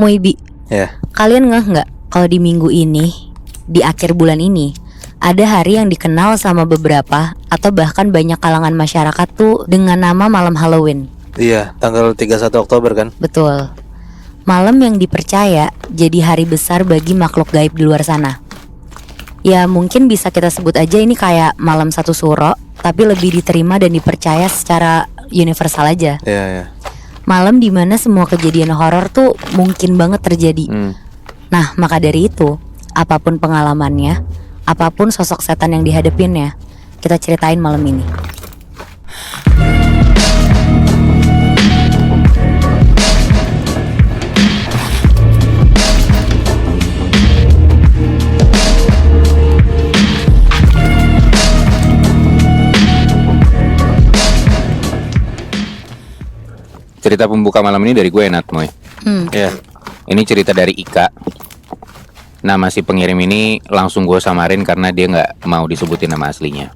Muibi, Ya. kalian ngeh nggak kalau di minggu ini, di akhir bulan ini, ada hari yang dikenal sama beberapa atau bahkan banyak kalangan masyarakat tuh dengan nama malam Halloween. Iya, tanggal 31 Oktober kan? Betul. Malam yang dipercaya jadi hari besar bagi makhluk gaib di luar sana. Ya mungkin bisa kita sebut aja ini kayak malam satu suro, tapi lebih diterima dan dipercaya secara universal aja. Iya, iya. Malam dimana semua kejadian horor tuh mungkin banget terjadi. Nah maka dari itu, apapun pengalamannya, apapun sosok setan yang dihadapinnya, kita ceritain malam ini. Cerita pembuka malam ini dari gue, Nat, Moy. Iya. Ini cerita dari Ika. Nama si pengirim ini langsung gue samarin karena dia nggak mau disebutin nama aslinya.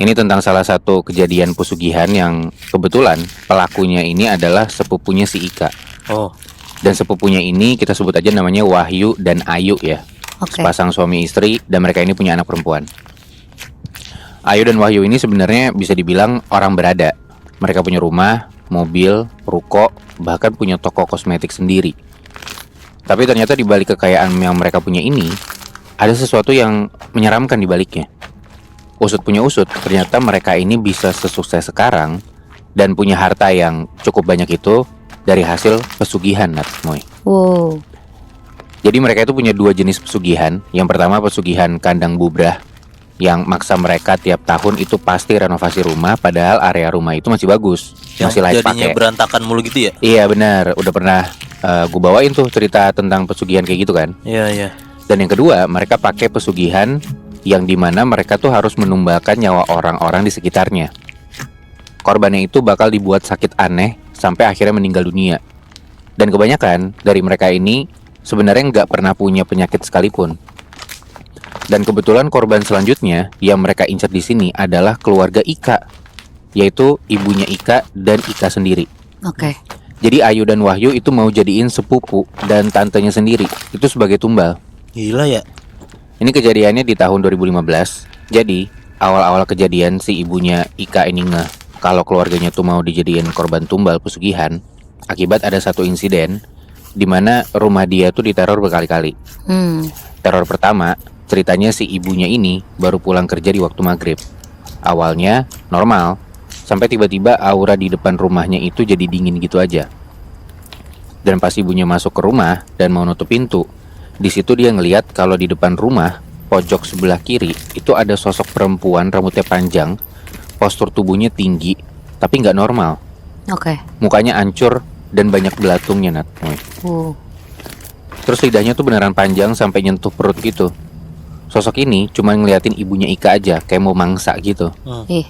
Ini tentang salah satu kejadian pesugihan yang kebetulan pelakunya ini adalah sepupunya si Ika. Oh. Dan sepupunya ini kita sebut aja namanya Wahyu dan Ayu ya. Oke. Sepasang suami istri dan mereka ini punya anak perempuan. Ayu dan Wahyu ini sebenarnya bisa dibilang orang berada. Mereka punya rumah, mobil, ruko, bahkan punya toko kosmetik sendiri. Tapi ternyata di balik kekayaan yang mereka punya ini, ada sesuatu yang menyeramkan di baliknya. Usut punya usut, ternyata mereka ini bisa sesukses sekarang dan punya harta yang cukup banyak itu dari hasil pesugihan, Nat, Moy. Wow. Jadi mereka itu punya dua jenis pesugihan. Yang pertama pesugihan kandang bubrah, yang maksa mereka tiap tahun itu pasti renovasi rumah, padahal area rumah itu masih bagus, masih layak Jadinya pakai. berantakan mulu gitu ya? Iya benar, udah pernah gue bawain tuh cerita tentang pesugihan kayak gitu kan. Iya, iya. Dan yang kedua, mereka pakai pesugihan yang dimana mereka tuh harus menumbalkan nyawa orang-orang di sekitarnya. Korbannya itu bakal dibuat sakit aneh sampai akhirnya meninggal dunia. Dan kebanyakan dari mereka ini sebenarnya nggak pernah punya penyakit sekalipun. Dan kebetulan korban selanjutnya yang mereka incar di sini adalah keluarga Ika, yaitu ibunya Ika dan Ika sendiri. Oke. Jadi Ayu dan Wahyu itu mau jadiin sepupu dan tantenya sendiri itu sebagai tumbal. Gila ya. Ini kejadiannya di tahun 2015. Jadi awal-awal kejadian si ibunya Ika ini ngeh kalau keluarganya tuh mau dijadiin korban tumbal pesugihan akibat ada satu insiden di mana rumah dia tuh diteror berkali-kali. Teror pertama, ceritanya si ibunya ini baru pulang kerja di waktu maghrib. Awalnya normal, sampai tiba-tiba aura di depan rumahnya itu jadi dingin gitu aja. Dan pas ibunya masuk ke rumah dan mau nutup pintu, di situ dia ngeliat kalau di depan rumah pojok sebelah kiri itu ada sosok perempuan rambutnya panjang, postur tubuhnya tinggi, tapi nggak normal. Oke. Mukanya hancur dan banyak belatungnya, Nat. Terus lidahnya tuh beneran panjang sampai nyentuh perut gitu. Sosok ini cuma ngeliatin ibunya Ika aja, kayak mau mangsa gitu. Ih.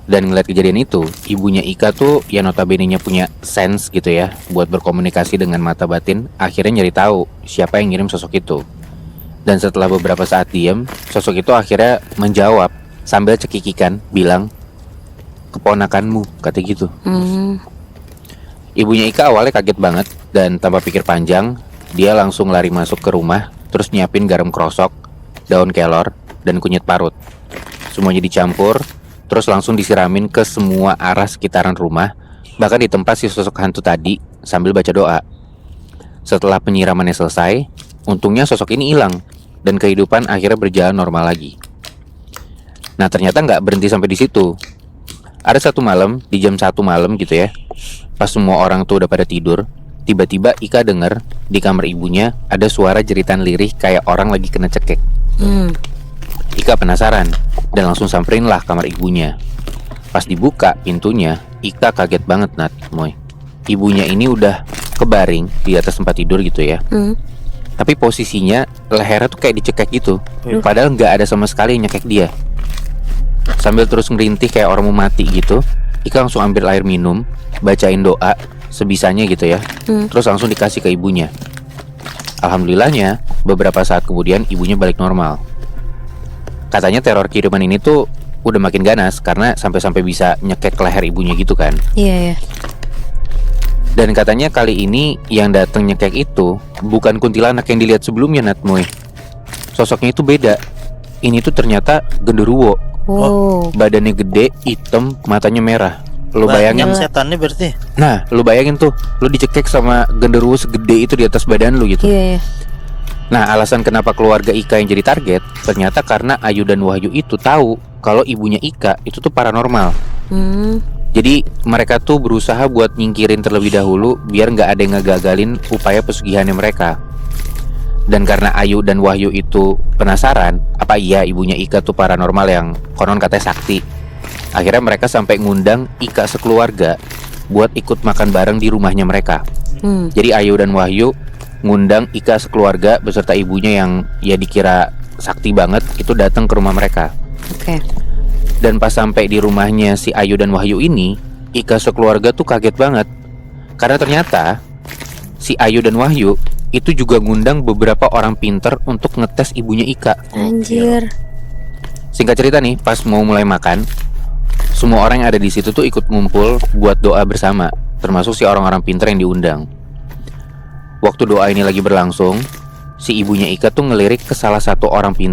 Dan ngeliat kejadian itu, ibunya Ika tuh ya notabene-nya punya sense gitu ya, buat berkomunikasi dengan mata batin. Akhirnya nyari tahu siapa yang ngirim sosok itu. Dan setelah beberapa saat diem, sosok itu akhirnya menjawab sambil cekikikan, bilang, "Keponakanmu," kata gitu. Ibunya Ika awalnya kaget banget dan tanpa pikir panjang, dia langsung lari masuk ke rumah, terus nyiapin garam krosok, daun kelor, dan kunyit parut. Semuanya dicampur, terus langsung disiramin ke semua arah sekitaran rumah, bahkan di tempat si sosok hantu tadi sambil baca doa. Setelah penyiramannya selesai, untungnya sosok ini hilang dan kehidupan akhirnya berjalan normal lagi. Nah ternyata nggak berhenti sampai di situ. Ada satu malam, di jam 1 malam gitu ya, pas semua orang tuh udah pada tidur, tiba-tiba Ika denger di kamar ibunya ada suara jeritan lirih kayak orang lagi kena cekek. Ika penasaran dan langsung samperin lah kamar ibunya. Pas dibuka pintunya, Ika kaget banget, Nat, Moy. Ibunya ini udah kebaring di atas tempat tidur gitu ya. Tapi posisinya lehernya tuh kayak dicekek gitu. Padahal nggak ada sama sekali yang nyekek dia. Sambil terus ngerintih kayak orang mau mati gitu, Ika langsung ambil air minum, bacain doa sebisanya gitu ya. Terus langsung dikasih ke ibunya. Alhamdulillahnya beberapa saat kemudian ibunya balik normal. Katanya teror kiriman ini tuh udah makin ganas karena sampai-sampai bisa nyekek leher ibunya gitu kan. Iya, iya. Dan katanya kali ini yang datang nyekek itu bukan kuntilanak yang dilihat sebelumnya, Natmoy. Sosoknya itu beda. Ini tuh ternyata genderuwo. Wow. Badannya gede, hitam, matanya merah. Lu bayangin. Banyak setannya berarti. Nah, lu bayangin tuh, lu dicekek sama genderuwo segede itu di atas badan lu gitu. Iya, iya. Nah, alasan kenapa keluarga Ika yang jadi target ternyata karena Ayu dan Wahyu itu tahu kalau ibunya Ika itu tuh paranormal. Jadi mereka tuh berusaha buat nyingkirin terlebih dahulu biar nggak ada yang ngegagalin upaya pesugihannya mereka. Dan karena Ayu dan Wahyu itu penasaran, apa iya ibunya Ika tuh paranormal yang konon katanya sakti. Akhirnya mereka sampai ngundang Ika sekeluarga buat ikut makan bareng di rumahnya mereka. Jadi Ayu dan Wahyu ngundang Ika sekeluarga beserta ibunya yang ya dikira sakti banget itu datang ke rumah mereka. Oke. Dan pas sampai di rumahnya si Ayu dan Wahyu ini, Ika sekeluarga tuh kaget banget. Karena ternyata si Ayu dan Wahyu itu juga ngundang beberapa orang pinter untuk ngetes ibunya Ika. Anjir. Singkat cerita nih, pas mau mulai makan, semua orang yang ada di situ tuh ikut ngumpul buat doa bersama, termasuk si orang-orang pinter yang diundang. Waktu doa ini lagi berlangsung, si ibunya Ika tuh ngelirik ke salah satu orang pinter